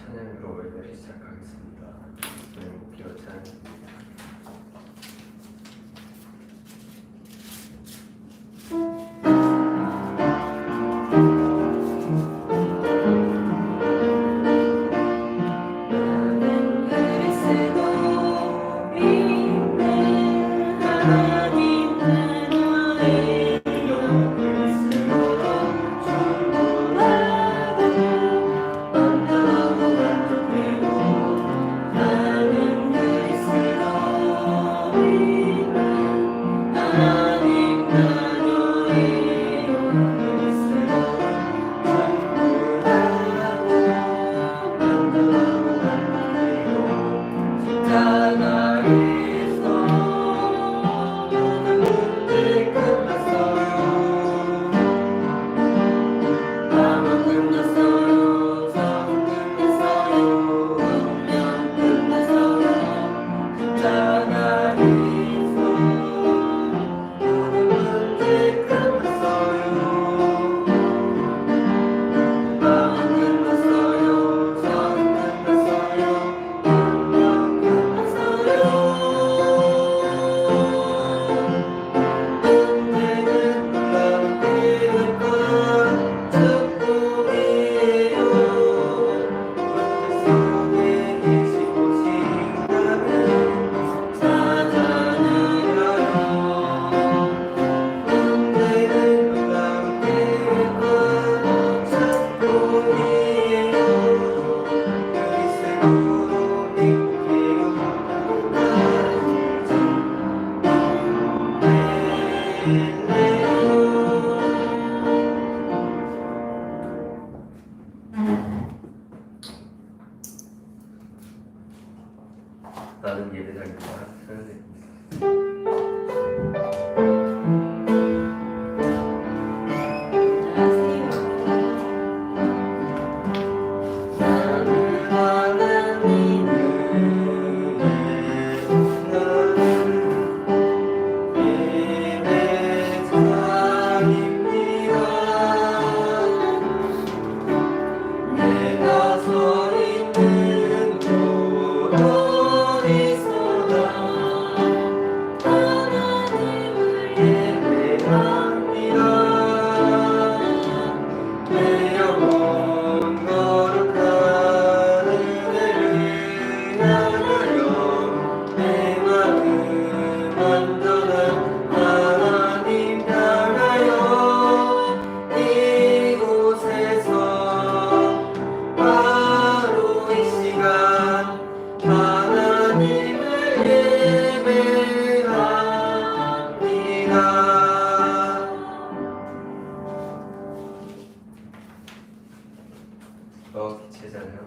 찬양으로 예배를 시작하겠습니다. 오늘 목기로 찬양. 나는 예배자입니다. 기체잖아요.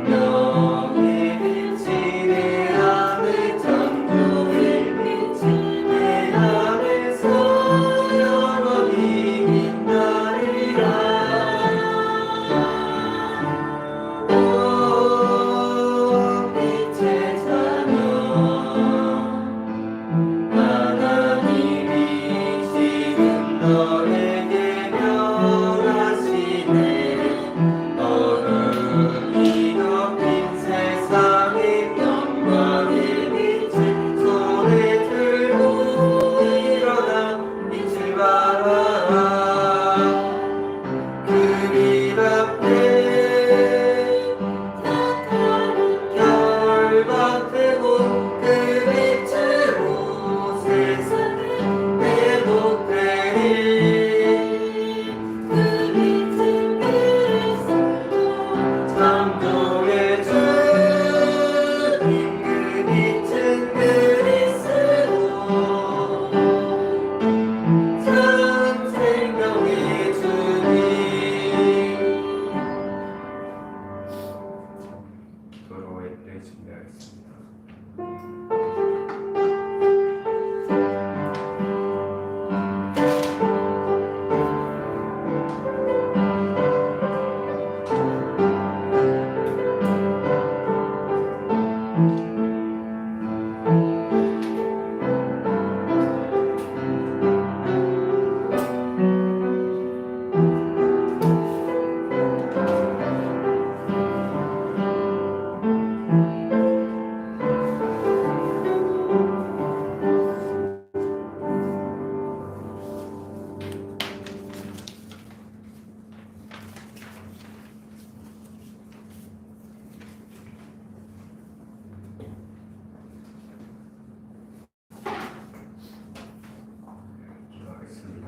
생명의 빛이 내 안에 전부를 비치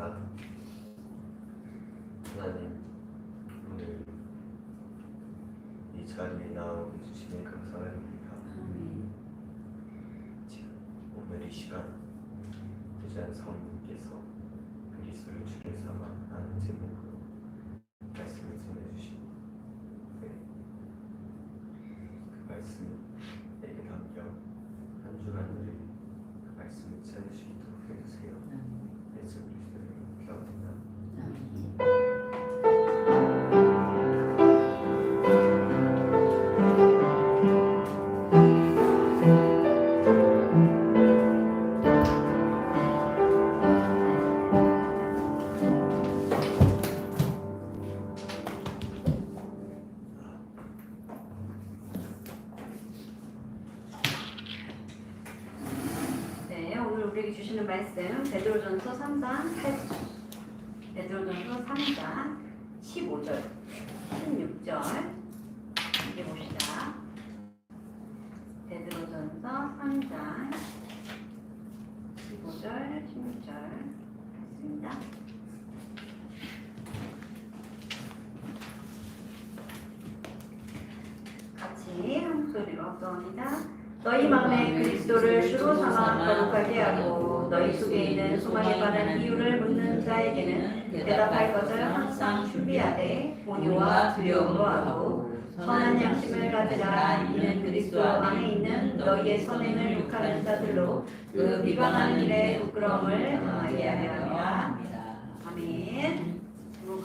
감사합니다. 하나님, 오늘 이 자리에 나오게 주시니 감사합니다. 오늘 이 시간 부자한 성님께서 그리스도를 주를 삼아 하는 제목으로 말씀을 전해주시고 그 말씀에게 담겨 한 주간 우리 그 말씀을 찾으시도록 해주세요. 예수 그리스도를 기도합니다. 우리에게 주시는 말씀 베드로전서 3장 8절, 베드로전서 3장 15절, 16절 이제 봅시다. 베드로전서 3장 15절, 16절 있습니다. 같이 한 목소리로 합독합니다. 너희 마음에 그리스도를 주로 삼아 거룩하게 하고 너희 속에 있는 소망에 관한 이유를 묻는 자에게는 대답할 것을 항상 준비하되 온유와 두려움으로 하고 선한 양심을 가지라. 이는 그리스도 안에 있는 너희의 선행을 욕하는 자들로 그 비방하는 일에 부끄러움을 당하게 하려 합니다. 아멘. 제목은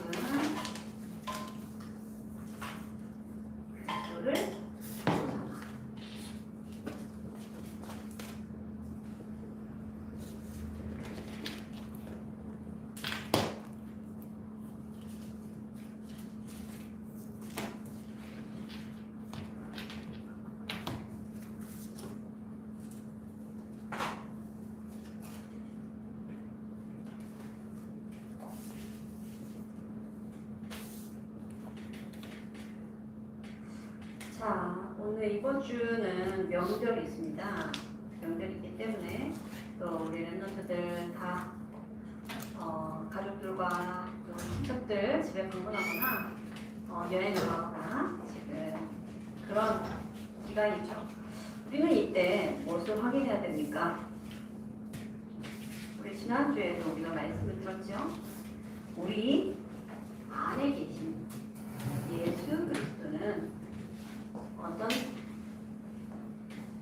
그리스도를 자, 오늘 이번 주는 명절이 있습니다. 명절이 있기 때문에 또 우리 랩런트들 다 가족들과 또 친척들 집에 방문하거나 여행을 가거나 지금 그런 기간이죠. 우리는 이때 무엇을 확인해야 됩니까? 우리 지난주에도 우리가 말씀을 들었죠. 우리 안에 계신 예수 그리스도는 어떤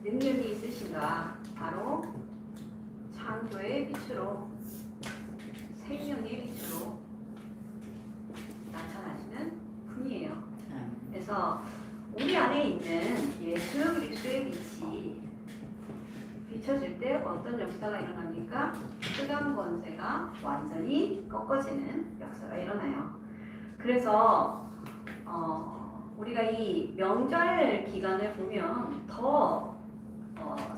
능력이 있으신가? 바로 창조의 빛으로, 생명의 빛으로 나타나시는 분이에요. 그래서 우리 안에 있는 예수 그리스도의 빛이 비춰질 때 어떤 역사가 일어납니까? 흑암 권세가 완전히 꺾어지는 역사가 일어나요. 그래서 우리가 이 명절 기간을 보면 더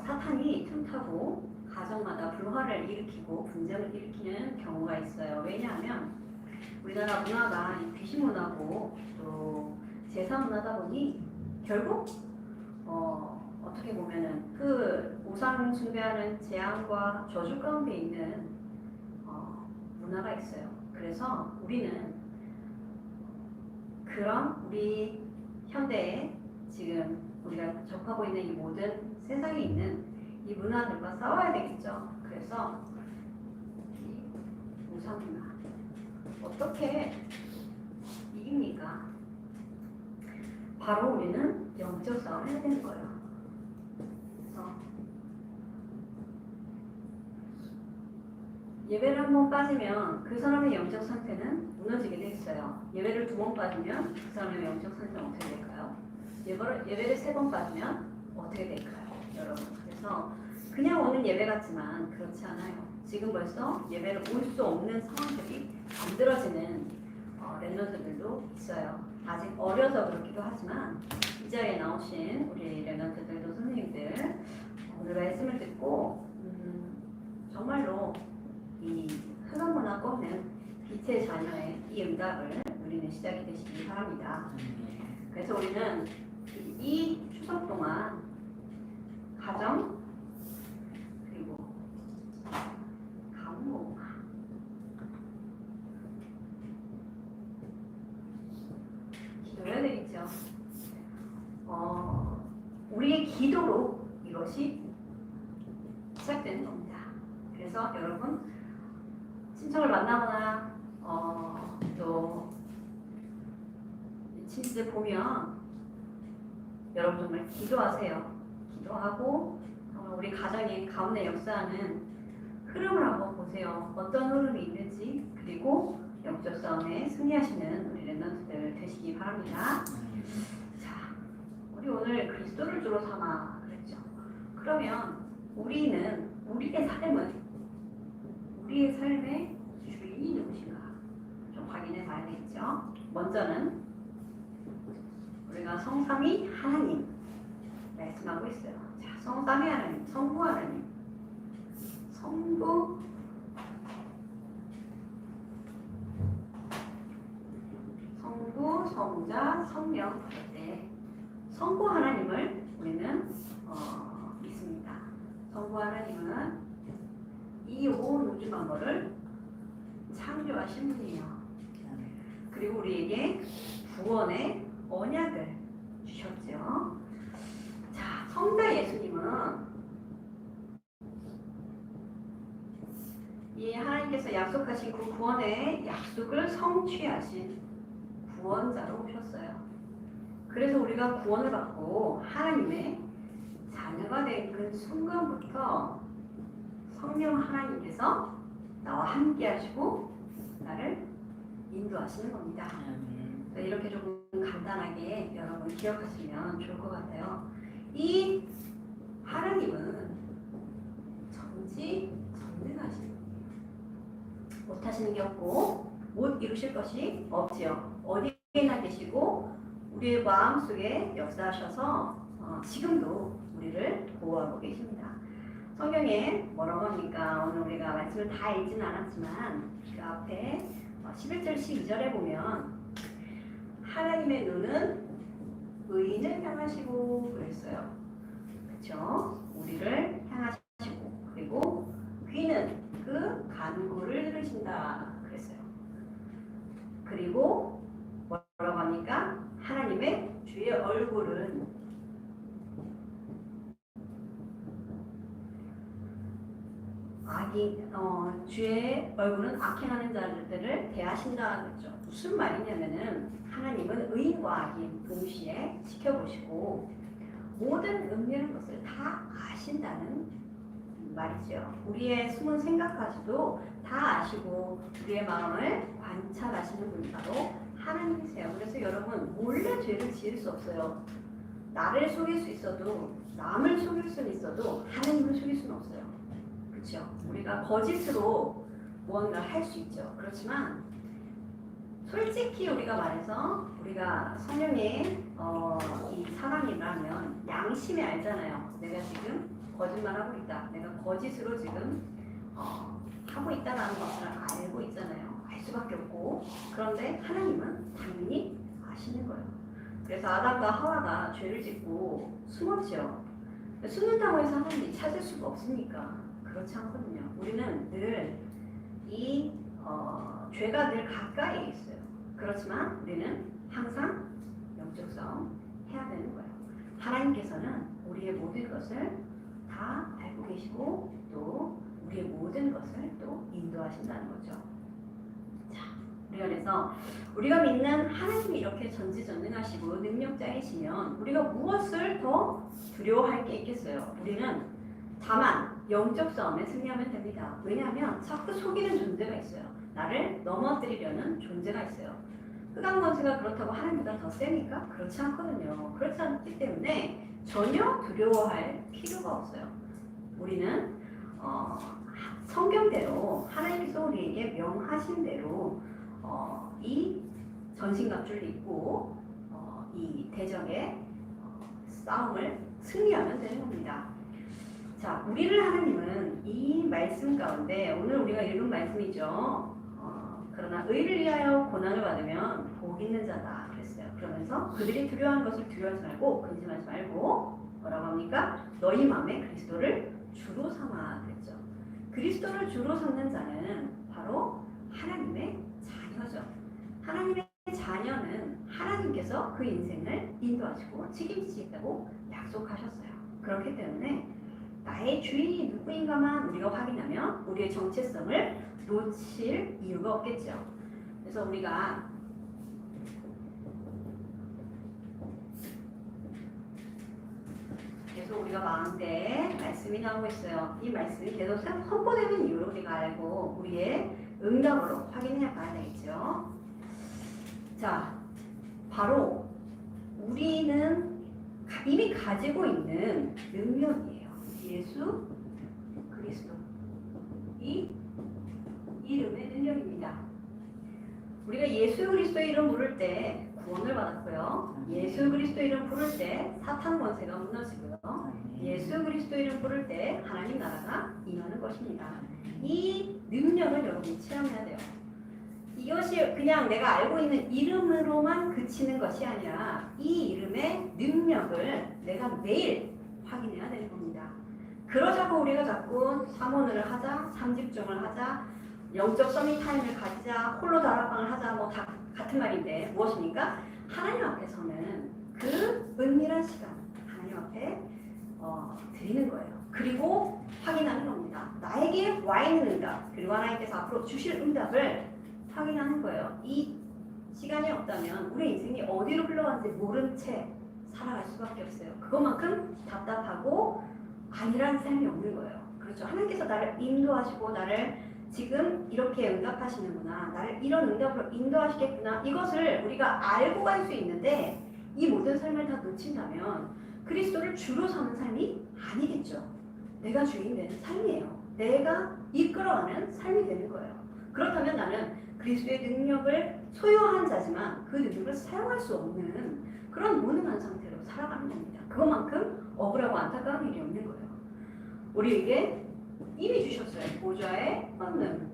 사탄이 틈타고 가정마다 불화를 일으키고 분쟁을 일으키는 경우가 있어요. 왜냐하면 우리나라 문화가 귀신 문화고 또 제사 문화다 보니 결국 어떻게 보면은 그 우상 숭배하는 재앙과 저주 가운데 있는 문화가 있어요. 그래서 우리는 그런 우리 현대에 지금 우리가 접하고 있는 이 모든 세상에 있는 이 문화들과 싸워야 되겠죠. 그래서 이 우상 문화 어떻게 이깁니까? 바로 우리는 영적 싸움을 해야 되는 거예요. 그래서 예배를 한 번 빠지면 그 사람의 영적 상태는 무너지게 돼 있어요. 예배를 2번 빠지면 그 사람의 영적 상태는 어떻게 될까요? 예배를 3번 빠지면 어떻게 될까요? 여러분. 그래서 그냥 오는 예배 같지만 그렇지 않아요. 지금 벌써 예배를 올 수 없는 상황들이 만들어지는 랩런트들도 있어요. 아직 어려서 그렇기도 하지만 이 자리에 나오신 우리 랩런트들도 선생님들 오늘 말씀을 듣고 정말로 이 흑암 문화 꺾는 빛의 자녀의 이 응답을 누리는 시작이 되시기 바랍니다. 그래서 우리는 이 추석 동안 가정 그리고 가문 그래서 여러분 친척을 만나거나 또 친지들 보면 여러분 정말 기도하세요. 기도하고 우리 가정의 가운데 역사하는 흐름을 한번 보세요. 어떤 흐름이 있는지. 그리고 영적 싸움에 승리하시는 우리 랩런트들 되시기 바랍니다. 자, 우리 오늘 그리스도를 주로 삼아 그랬죠. 그러면 우리의 삶의 주인이 누구신가 좀 확인해 봐야 되겠죠. 먼저는 우리가 성삼위 하나님 말씀하고 있어요. 자, 성삼위 하나님, 성부 하나님, 성부 성자, 성령 때 성부 하나님을 우리는 믿습니다. 성부 하나님은 이 온 우주 만물을 창조하신 분이에요. 그리고 우리에게 구원의 언약을 주셨죠. 자, 성자 예수님은 이 하나님께서 약속하신 그 구원의 약속을 성취하신 구원자로 오셨어요. 그래서 우리가 구원을 받고 하나님의 자녀가 된 그 순간부터 성령 하나님께서 나와 함께 하시고 나를 인도하시는 겁니다. 이렇게 조금 간단하게 여러분 기억하시면 좋을 것 같아요. 이 하나님은 전지전능하신 분이에요. 못하시는 게 없고 못 이루실 것이 없지요. 어디에나 계시고 우리의 마음속에 역사하셔서 지금도 우리를 보호하고 계십니다. 성경에 뭐라고 합니까? 오늘 우리가 말씀을 다 읽지는 않았지만 그 앞에 11절 12절에 보면 하나님의 눈은 의인을 향하시고 그랬어요. 그렇죠? 우리를 향하시고 그리고 귀는 그 간구를 들으신다 그랬어요. 그리고 뭐라고 합니까? 하나님의 주의 얼굴은 주의 얼굴은 악행하는 자들을 대하신다 그랬죠. 무슨 말이냐면은 하나님은 의인과 악인 동시에 지켜보시고 모든 은밀한 것을 다 아신다는 말이죠. 우리의 숨은 생각까지도 다 아시고 우리의 마음을 관찰하시는 분이 바로 하나님이세요. 그래서 여러분 몰래 죄를 지을 수 없어요. 나를 속일 수 있어도 남을 속일 수는 있어도 하나님을 속일 수는 없어요. 그렇죠? 우리가 거짓으로 무언가 할 수 있죠. 그렇지만 솔직히 우리가 말해서 우리가 성령의 이 사람이라면 양심이 알잖아요. 내가 지금 거짓말하고 있다. 내가 거짓으로 지금 하고 있다는 것을 알고 있잖아요. 알 수밖에 없고 그런데 하나님은 당연히 아시는 거예요. 그래서 아담과 하와가 죄를 짓고 숨었죠. 숨는다고 해서 하나님이 찾을 수가 없으니까 그렇지 않거든요. 우리는 늘 이 죄가 늘 가까이에 있어요. 그렇지만 우리는 항상 영적 싸움 해야 되는 거예요. 하나님께서는 우리의 모든 것을 다 알고 계시고 또 우리의 모든 것을 또 인도하신다는 거죠. 자, 그래서 우리가 믿는 하나님이 이렇게 전지전능하시고 능력자이시면 우리가 무엇을 더 두려워할 게 있겠어요? 우리는 다만 영적 싸움에 승리하면 됩니다. 왜냐하면 자꾸 속이는 존재가 있어요. 나를 넘어뜨리려는 존재가 있어요. 흑암 권세가 그렇다고 하나님보다 더 세니까? 그렇지 않거든요. 그렇지 않기 때문에 전혀 두려워할 필요가 없어요. 우리는 성경대로 하나님께서 우리에게 명하신 대로 이 전신갑주를 입고 이 대적의 싸움을 승리하면 되는 겁니다. 자, 우리를 하나님은 이 말씀 가운데 오늘 우리가 읽은 말씀이죠. 그러나 의를 위하여 고난을 받으면 복 있는 자다 그랬어요. 그러면서 그들이 두려워하는 것을 두려워하지 말고 근심하지 말고 뭐라고 합니까? 너희 마음에 그리스도를 주로 삼아 그랬죠. 그리스도를 주로 삼는 자는 바로 하나님의 자녀죠. 하나님의 자녀는 하나님께서 그 인생을 인도하시고 책임지시겠다고 약속하셨어요. 그렇기 때문에 나의 주인이 누구인가만 우리가 확인하면 우리의 우리의 정체성을 놓칠 이유가 없겠죠. 그래서 우리가 계속 우리가 마음대 말씀이 나오고 있어요. 이 말씀이 계속 선포되는 이유를 우리가 알고 우리의 응답으로 확인해 봐야 되겠죠. 자, 바로 우리는 이미 가지고 있는 능력이에요. 예수 그리스도. 이 이름의 능력입니다. 우리가 예수 그리스도 이름 부를 때 구원을 받았고요. 예수 그리스도 이름 부를 때 사탄 권세가 무너지고요. 예수 그리스도 이름 부를 때 하나님 나라가 임하는 것입니다. 이 능력을 여러분이 체험해야 돼요. 이것이 그냥 내가 알고 있는 이름으로만 그치는 것이 아니라 이 이름의 능력을 내가 매일 확인해야 되는 겁니다. 그러자고 우리가 자꾸 사모를 하자, 삼집중을 하자, 영적 서밋 타임을 가지자, 홀로 다락방을 하자, 뭐 다 같은 말인데 무엇입니까? 하나님 앞에서는 그 은밀한 시간 하나님 앞에 드리는 거예요. 그리고 확인하는 겁니다. 나에게 와 있는 응답, 그리고 하나님께서 앞으로 주실 응답을 확인하는 거예요. 이 시간이 없다면 우리 인생이 어디로 흘러가는지 모른 채 살아갈 수밖에 없어요. 그것만큼 답답하고 아니라는 삶이 없는 거예요. 그렇죠. 하나님께서 나를 인도하시고 나를 지금 이렇게 응답하시는구나, 나를 이런 응답으로 인도하시겠구나, 이것을 우리가 알고 갈 수 있는데 이 모든 삶을 다 놓친다면 그리스도를 주로 사는 삶이 아니겠죠. 내가 주인 되는 삶이에요. 내가 이끌어가는 삶이 되는 거예요. 그렇다면 나는 그리스도의 능력을 소유한 자지만 그 능력을 사용할 수 없는 그런 무능한 상태로 살아가는 겁니다. 그것만큼 억울하고 안타까운 일이 없는 거예요. 우리에게 이미 주셨어요. 보좌의 권능.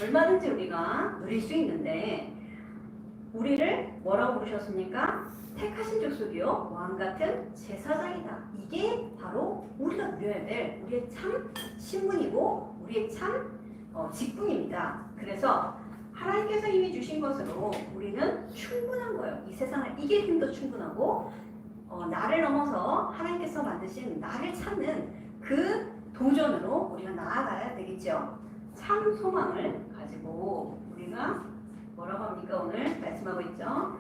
얼마든지 우리가 누릴 수 있는데 우리를 뭐라고 부르셨습니까? 택하신 족속이요 왕같은 제사장이다. 이게 바로 우리가 누려야 될 우리의 참 신분이고 우리의 참 직분입니다. 그래서 하나님께서 이미 주신 것으로 우리는 충분한 거예요. 이 세상을 이길 힘도 충분하고 나를 넘어서 하나님께서 만드신 나를 찾는 그 도전으로 우리가 나아가야 되겠죠. 참 소망을 가지고 우리가 뭐라고 합니까? 오늘 말씀하고 있죠.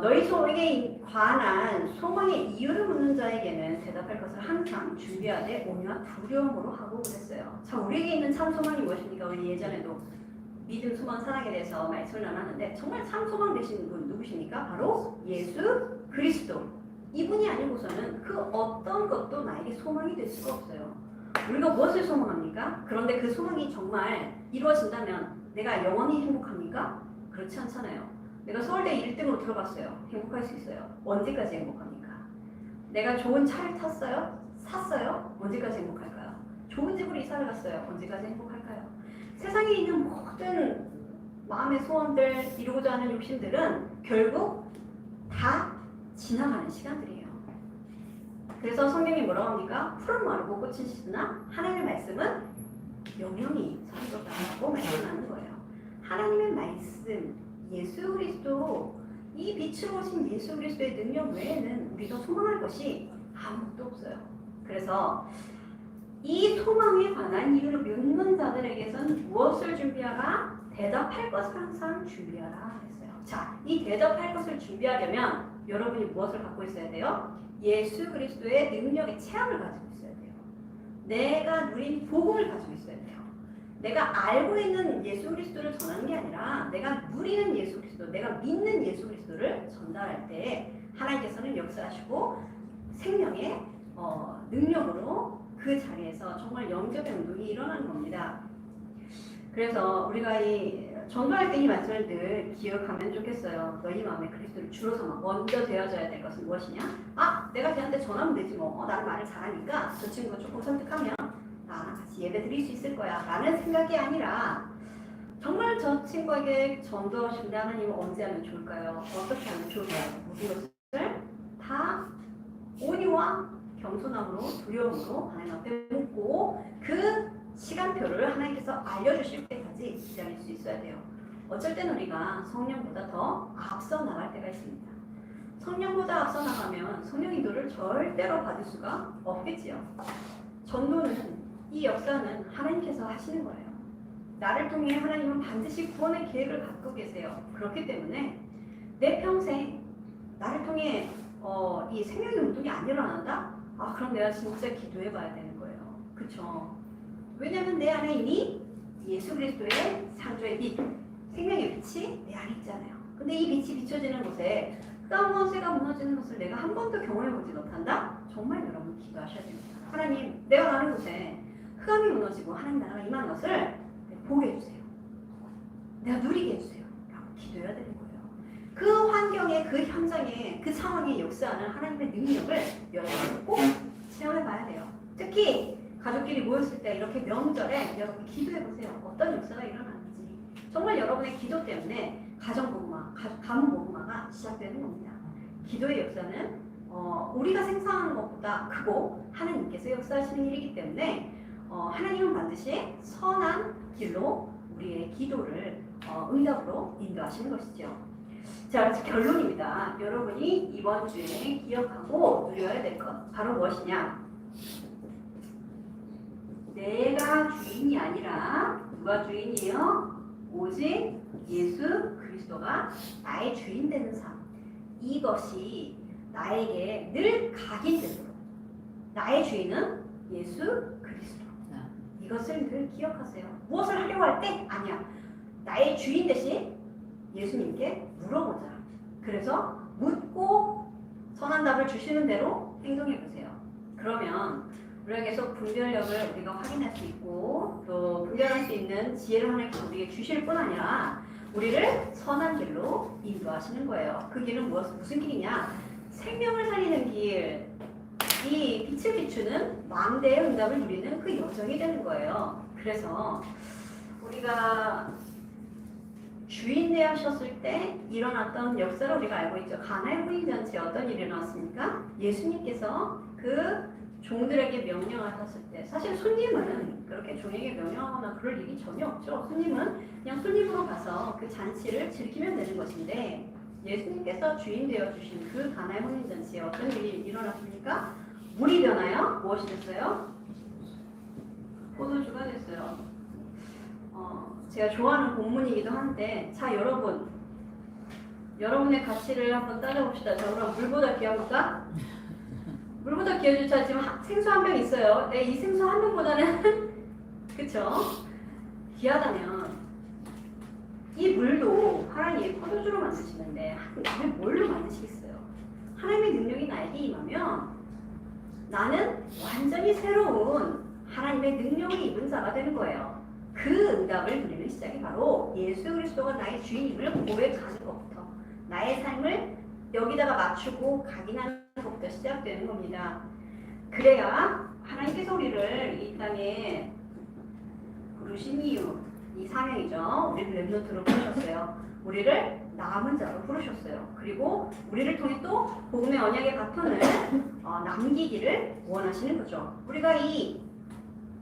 너희 소에게 관한 소망의 이유를 묻는 자에게는 대답할 것을 항상 준비하되 오냐 두려움으로 하고 그랬어요. 자, 우리에게 있는 참 소망이 무엇입니까? 우리 예전에도 믿음, 소망, 사랑에 대해서 말씀을 나눴는데 정말 참 소망 되시는 분 누구십니까? 바로 예수 그리스도. 이분이 아니고서는 그 어떤 것도 나에게 소망이 될 수가 없어요. 우리가 무엇을 소망합니까? 그런데 그 소망이 정말 이루어진다면 내가 영원히 행복합니까? 그렇지 않잖아요. 내가 서울대 1등으로 들어갔어요. 행복할 수 있어요. 언제까지 행복합니까? 내가 좋은 차를 탔어요? 샀어요? 언제까지 행복할까요? 좋은 집으로 이사를 갔어요. 언제까지 행복할까요? 세상에 있는 모든 마음의 소원들, 이루고자 하는 욕심들은 결국 다 지나가는 시간들이에요. 그래서 성경이 뭐라고 합니까? 푸른 마르고 꽃은 시드나 하나님의 말씀은 영영이 서리로다라고 말씀하는 거예요. 하나님의 말씀, 예수 그리스도, 이 빛으로 오신 예수 그리스도의 능력 외에는 우리가 소망할 것이 아무것도 없어요. 그래서 이 소망에 관한 이유를 묻는 자들에게선 무엇을 준비하라? 대답할 것을 항상 준비하라 했어요. 자, 이 대답할 것을 준비하려면 여러분이 무엇을 갖고 있어야 돼요? 예수 그리스도의 능력의 체험을 가지고 있어야 돼요. 내가 누린 복음을 가지고 있어야 돼요. 내가 알고 있는 예수 그리스도를 전하는 게 아니라 내가 누리는 예수 그리스도, 내가 믿는 예수 그리스도를 전달할 때 하나님께서는 역사하시고 생명의 능력으로 그 자리에서 정말 영적인 운동이 일어나는 겁니다. 그래서 우리가 이 전도할 때 이 말씀을 늘 기억하면 좋겠어요. 너희 마음에 그리스도를 주로 삼아 먼저 되어져야 될 것은 무엇이냐? 아, 내가 걔한테 전하면 되지 뭐. 나는 말을 잘하니까 저 친구가 조금 설득하면 나랑 같이 예배 드릴 수 있을 거야 라는 생각이 아니라 정말 저 친구에게 전도하신데 하나님은 언제 하면 좋을까요? 어떻게 하면 좋을까요? 모든 것을 다 온유와 겸손함으로 두려움으로 하나님 앞에 묻고 그 시간표를 하나님께서 알려주실 때까지 기다릴 수 있어야 돼요. 어쩔 때는 우리가 성령보다 더 앞서 나갈 때가 있습니다. 성령보다 앞서 나가면 성령 인도를 절대로 받을 수가 없겠지요. 전도는 이 역사는 하나님께서 하시는 거예요. 나를 통해 하나님은 반드시 구원의 계획을 갖고 계세요. 그렇기 때문에 내 평생 나를 통해 이 생명의 운동이 안 일어난다? 아, 그럼 내가 진짜 기도해 봐야 되는 거예요. 그쵸? 왜냐면 내 안에 이미 예수 그리스도의 창조의 빛, 생명의 빛이 내 안에 있잖아요. 근데 이 빛이 비춰지는 곳에 흑암원세가 무너지는 것을 내가 한 번도 경험해 보지 못한다? 정말 여러분 기도하셔야 됩니다. 하나님, 내가 가는 곳에 흑암이 무너지고 하나님 나라가 임하는 것을 보게 해주세요. 내가 누리게 해주세요. 라고 기도해야 되는 거예요. 그 환경에, 그 현장에, 그 상황에 역사하는 하나님의 능력을 여러분 꼭 체험해 봐야 돼요. 특히 가족끼리 모였을 때 이렇게 명절에 여러분 기도해 보세요. 어떤 역사가 일어나는지. 정말 여러분의 기도 때문에 가정복음화, 가문복음화가 시작되는 겁니다. 기도의 역사는 우리가 생각하는 것보다 크고 하나님께서 역사하시는 일이기 때문에 하나님은 반드시 선한 길로 우리의 기도를 응답으로 인도하시는 것이죠. 자, 결론입니다. 여러분이 이번 주에 기억하고 누려야 될 것 바로 무엇이냐? 내가 주인이 아니라 누가 주인이에요? 오직 예수 그리스도가 나의 주인 되는 삶. 이것이 나에게 늘 각인되도록. 나의 주인은 예수 그리스도. 이것을 늘 기억하세요. 무엇을 하려고 할 때? 아니야. 나의 주인 대신 예수님께 물어보자. 그래서 묻고 선한 답을 주시는 대로 행동해 보세요. 그러면 우리가 계속 분별력을 우리가 확인할 수 있고 또 분별할 수 있는 지혜를 하나님께서 우리에게 주실 뿐 아니라 우리를 선한 길로 인도하시는 거예요. 그 길은 무슨 길이냐? 생명을 살리는 길. 이 빛을 비추는 망대의 응답을 누리는 그 여정이 되는 거예요. 그래서 우리가 주인 되셨을 때 일어났던 역사를 우리가 알고 있죠. 가나의 혼인잔치에 어떤 일이 일어났습니까? 예수님께서 그 종들에게 명령하셨을 때 사실 손님은 그렇게 종에게 명령하거나 그럴 일이 전혀 없죠. 손님은 그냥 손님으로 가서 그 잔치를 즐기면 되는 것인데 예수님께서 주인 되어주신 그 가나의 혼인잔치에 어떤 일이 일어났습니까? 물이 변하여 무엇이 됐어요? 포도주가 됐어요. 제가 좋아하는 본문이기도 한데 자 여러분의 가치를 한번 따져봅시다. 자 그럼 물보다 귀합니까? 물보다 귀하죠. 자 지금 생수 한 병 있어요. 네, 이 생수 한 병보다는 그쵸? 귀하다면 이 물도 하나님이 포도주로 만드시는데 왜 뭘로 만드시겠어요? 하나님의 능력이 나에게 임하면 나는 완전히 새로운 하나님의 능력을 입은 자가 되는 거예요. 그 응답을 누리는 시작이 바로 예수 그리스도가 나의 주인임을 고백하는 것부터 나의 삶을 여기다가 맞추고 각인하는 것부터 시작되는 겁니다. 그래야 하나님께서 우리를 이 땅에 부르신 이유, 이 사명이죠. 우리를 렘넌트로 부르셨어요. 우리를 남은 자로 부르셨어요. 그리고 우리를 통해 또 복음의 언약의 바톤을 남기기를 원하시는 거죠. 우리가 이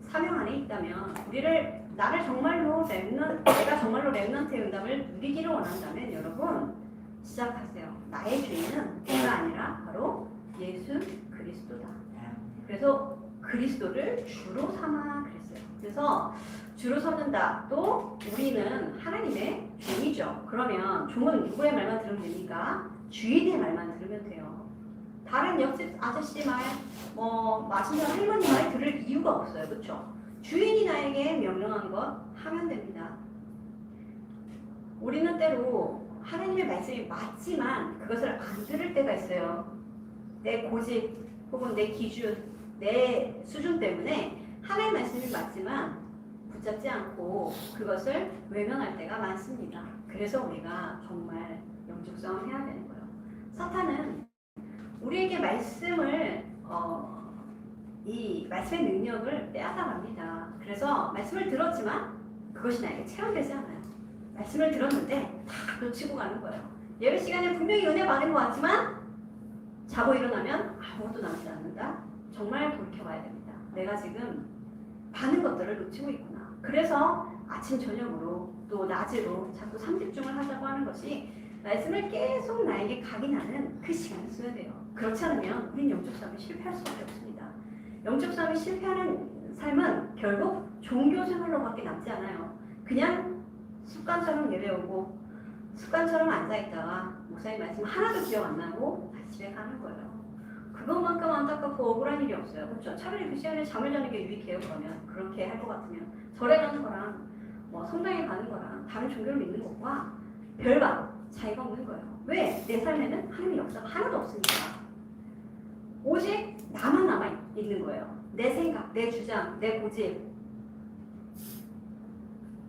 사명 안에 있다면 내가 정말로 렘넌트의 응답을 누리기를 원한다면 여러분 시작하세요. 나의 주인은 내가 아니라 바로 예수 그리스도다. 그래서 그리스도를 주로 삼아 그랬어요. 그래서 주로 삼는다. 또 우리는 하나님의 종이죠. 그러면 종은 누구의 말만 들으면 됩니까? 주인의 말만 들으면 돼요. 다른 옆집 아저씨 말, 마신자 할머니 말 들을 이유가 없어요. 그렇죠? 주인이 나에게 명령한 것 하면 됩니다. 우리는 때로 하나님의 말씀이 맞지만 그것을 안 들을 때가 있어요. 내 고집 혹은 내 기준, 내 수준 때문에 하나님의 말씀이 맞지만 붙잡지 않고 그것을 외면할 때가 많습니다. 그래서 우리가 정말 영적 싸움을 해야 되는 거예요. 사탄은 우리에게 말씀을 이 말씀의 능력을 빼앗아갑니다. 그래서 말씀을 들었지만 그것이 나에게 체험되지 않아요. 말씀을 들었는데 다 놓치고 가는 거예요. 예배 시간에 분명히 은혜 받은 것 같지만 자고 일어나면 아무것도 남지 않는다. 정말 돌이켜봐야 됩니다. 내가 지금 많은 것들을 놓치고 있구나. 그래서 아침 저녁으로 또 낮으로 자꾸 삼집중을 하자고 하는 것이 말씀을 계속 나에게 각인하는 그 시간을 써야 돼요. 그렇지 않으면 우린 영적 싸움에 실패할 수밖에 없습니다. 영적 싸움에 실패하는 삶은 결국 종교 생활로밖에 남지 않아요. 그냥 습관처럼 예배 오고 습관처럼 앉아있다가 목사님 말씀 하나도 기억 안 나고 다시 집에 가는 거예요. 그것만큼 안타깝고 억울한 일이 없어요. 그렇죠? 차라리 그 시간에 잠을 자는 게 유익해요. 그러면 그렇게 할 것 같으면 절에 가는 거랑 뭐 성당에 가는 거랑 다른 종교를 믿는 것과 별반 차이가 없는 거예요. 왜? 내 삶에는 하나님의 역사가 하나도 없으니까. 오직 나만 남아 있는 거예요. 내 생각, 내 주장, 내 고집.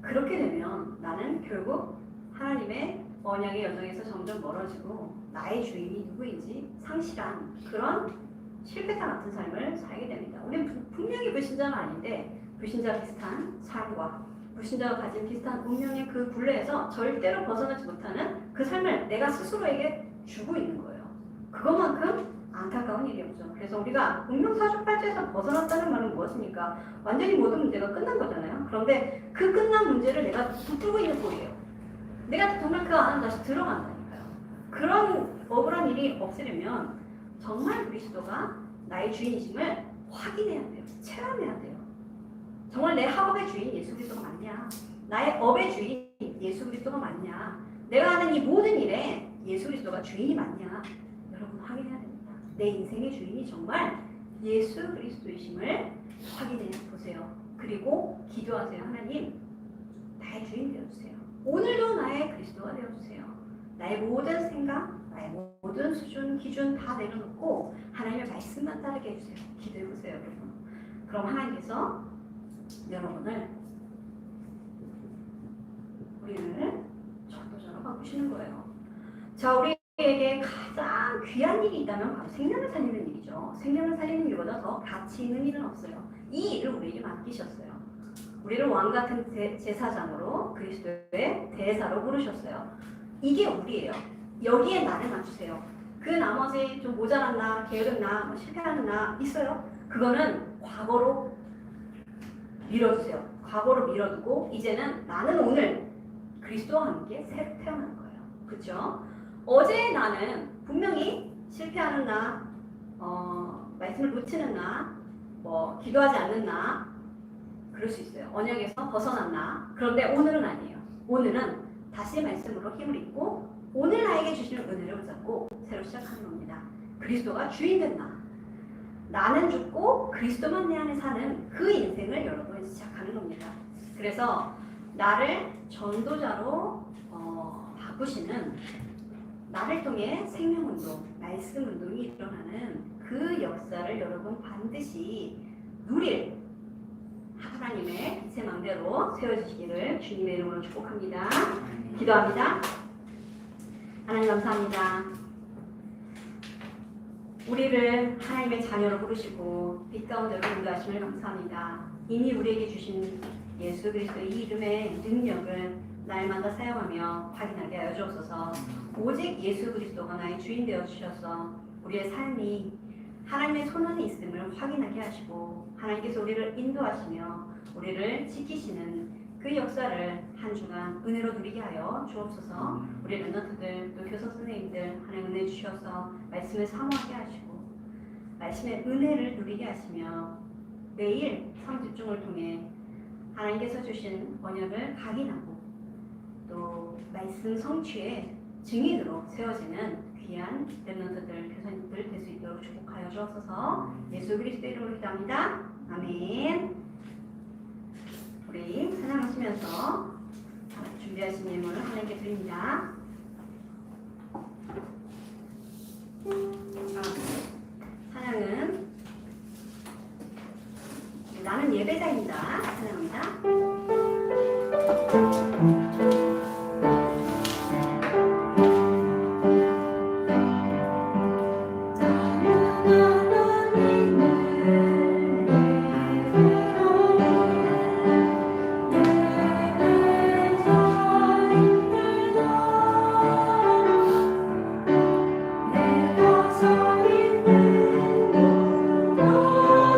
그렇게 되면 나는 결국 하나님의 언약의 여정에서 점점 멀어지고 나의 주인이 누구인지 상실한 그런 실패자 같은 삶을 살게 됩니다. 우리는 분명히 불신자는 아닌데 불신자 비슷한 삶과 불신자가 가진 비슷한 운명의 그 굴레에서 절대로 벗어나지 못하는 그 삶을 내가 스스로에게 주고 있는 거예요. 그것만큼 안타까운 일이 없죠. 그래서 우리가 운명사주팔자에서 벗어났다는 말은 무엇입니까? 완전히 모든 문제가 끝난 거잖아요. 그런데 그 끝난 문제를 내가 붙들고 있는 꼴이에요. 내가 정말 그 안으로 다시 들어간다니까요. 그런 억울한 일이 없으려면 정말 그리스도가 나의 주인이심을 확인해야 돼요. 체험해야 돼요. 정말 내 학업의 주인 예수 그리스도가 맞냐? 나의 업의 주인 예수 그리스도가 맞냐? 내가 하는 이 모든 일에 예수 그리스도가 주인이 맞냐? 여러분 확인해야 됩니다. 내 인생의 주인이 정말 예수 그리스도이심을 확인해 보세요. 그리고 기도하세요. 하나님, 나의 주인 되어주세요. 오늘도 나의 그리스도가 되어주세요. 나의 모든 생각, 나의 모든 수준, 기준 다 내려놓고 하나님의 말씀만 따르게 해주세요. 기도해보세요, 여러분. 그럼 하나님께서 우리를 전도자로 바꾸시는 거예요. 자, 우리에게 가장 귀한 일이 있다면 바로 생명을 살리는 일이죠. 생명을 살리는 일보다 더 가치 있는 일은 없어요. 이 일을 우리에게 맡기셨어요. 우리를 왕같은 제사장으로 그리스도의 대사로 부르셨어요. 이게 우리예요. 여기에 나를 맞추세요. 그 나머지 좀 모자란 나, 게으른 나, 뭐 실패하는 나 있어요? 그거는 과거로 밀어주세요. 과거로 밀어두고 이제는 나는 오늘 그리스도와 함께 새로 태어난 거예요. 그렇죠? 어제 나는 분명히 실패하는 나, 말씀을 놓치는 나, 뭐 기도하지 않는 나, 그럴 수 있어요. 언약에서 벗어난 나. 그런데 오늘은 아니에요. 오늘은 다시 말씀으로 힘을 입고 오늘 나에게 주시는 은혜를 붙잡고 새로 시작하는 겁니다. 그리스도가 주인 된 나. 나는 죽고 그리스도만 내 안에 사는 그 인생을 여러분 시작하는 겁니다. 그래서 나를 전도자로 바꾸시는 나를 통해 생명운동, 말씀운동이 일어나는 그 역사를 여러분 반드시 누릴 하나님의 제 맘대로 세워주시기를 주님의 이름으로 축복합니다. 기도합니다. 하나님 감사합니다. 우리를 하나님의 자녀로 부르시고 빛 가운데로 인도하심을 감사합니다. 이미 우리에게 주신 예수 그리스도의 이 이름의 능력을 날마다 사용하며 확인하게 하여 주옵소서. 오직 예수 그리스도가 나의 주인 되어 주셔서 우리의 삶이 하나님의 손안에 있음을 확인하게 하시고 하나님께서 우리를 인도하시며 우리를 지키시는 그 역사를 한 주간 은혜로 누리게 하여 주옵소서. 우리 랩런트들 또 교사 선생님들 하나님 은혜 주셔서 말씀을 사모하게 하시고 말씀의 은혜를 누리게 하시며 매일 삶 집중을 통해 하나님께서 주신 언약을 각인하고 또 말씀 성취의 증인으로 세워지는 귀한 랩런트들 교사님들 될 수 있도록 축복하여 주옵소서. 예수 그리스도의 이름으로 기도합니다. 아멘. 우리 찬양하시면서 준비하신 예물을 하나님께 드립니다. 찬양은 나는 예배자입니다. 찬양합니다.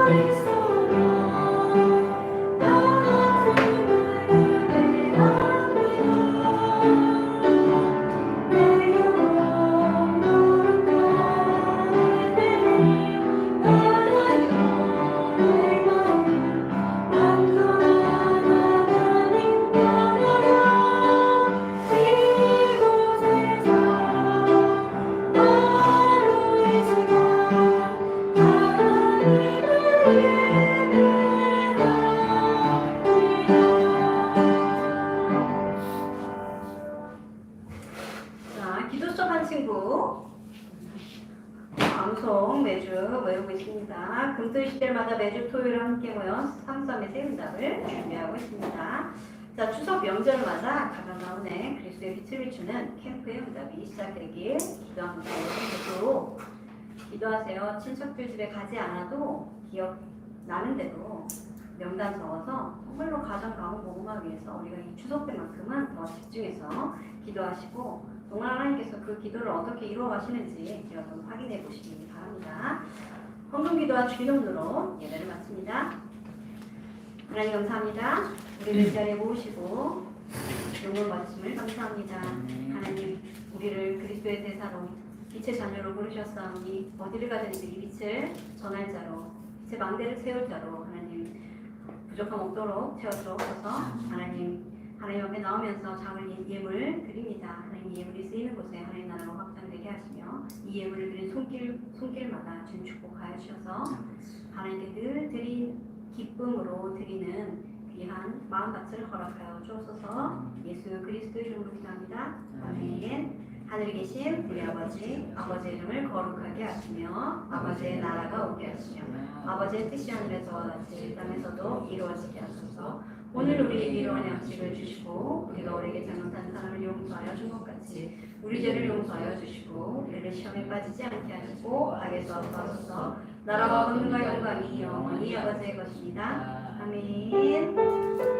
어디서나 삼섬의 새 응답을 준비하고 있습니다. 자, 추석 명절을 맞아 가방가운에 그리스도의 빛을 비추는 캠프의 응답이 시작되길 기도합니다. 여러분들도 기도하세요. 친척들 집에 가지 않아도 기억 나는 대로 명단 적어서 정말로 가정 가문 복음하기 위해서 우리가 이 추석 때만큼은 더 집중해서 기도하시고 정말 하나님께서 그 기도를 어떻게 이루어 가시는지 여러분 확인해 보시기 바랍니다. 헌금 기도와 주기도문으로 예배를 마칩니다. 하나님 감사합니다. 우리를 이 자리에 모으시고 용을 마침을 감사합니다. 하나님 우리를 그리스도의 대사로 빛의 자녀로 부르셨사오니 어디를 가든지 이 빛을 전할 자로 빛의 망대를 세울 자로 하나님 부족함 없도록 채워주옵소서. 하나님 앞에 나오면서 작은 예물 드립니다. 하나님 예물이 쓰이는 곳에 하나님 나라가 확장되게 하시며 이 예물을 드린 손길마다 주님 축복하여 주셔서 하나님께 늘 드린 기쁨으로 드리는 귀한 마음밭을 허락하여 주옵소서. 예수 그리스도의 이름으로 기도합니다. 아멘. 하늘에 계신 우리 아버지의 이름을 거룩하게 하시며 아버지의 나라가 오게 하시며 아버지의 뜻이 하늘에서와 같이 땅에서도 이루어지게 하소서. 오늘 우리에게 일용할 양식을 주시고 우리가 우리에게 잘못한 사람을 용서하여 준 것 같이 우리 죄를 용서하여 주시고 우리를 시험에 빠지지 않게 하시고 악에서 구하소서. 나라와 권능과 영광이 영원히 아버지의 것입니다. 아멘.